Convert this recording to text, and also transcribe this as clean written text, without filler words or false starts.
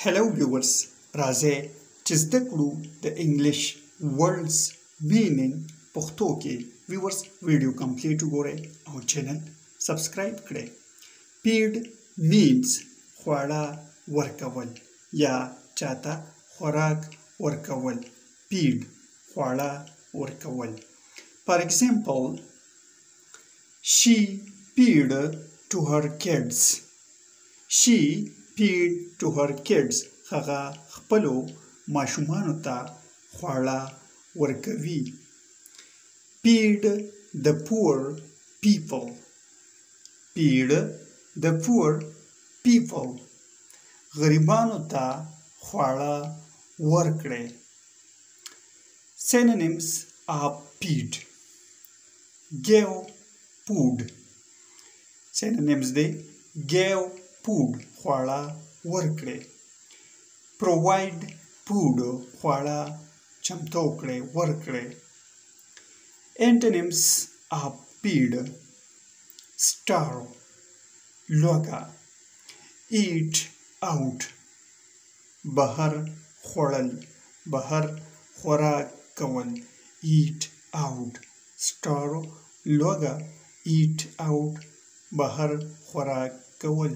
Hello viewers, راځئ چې زده کړو د انګلیش words meaning پښتو کې viewers ویډیو کمپلیټ وګورئ او چینل سبسکرایب کړئ. Feed means خواړه ورکول یا چاته خوراک ورکول. Feed خواړه ورکول. For example, she feed to her kids. She feed to her kids. هغه خپلو ماشومانو ته خواړه ورکوي. Feed the poor people. Feed the poor people. غریبانو ته خواړه ورکړئ. Synonyms of feed. Give food. Synonyms دی give food خواړه ورکړئ. Provide food خواړه چمتو کړئ ورکړئ. Antonyms of feed. Starve لوږه. Eat out بهر خوړل بهر خوراک کول. Eat out. Starve لوږه. Eat out بهر خوراک کول.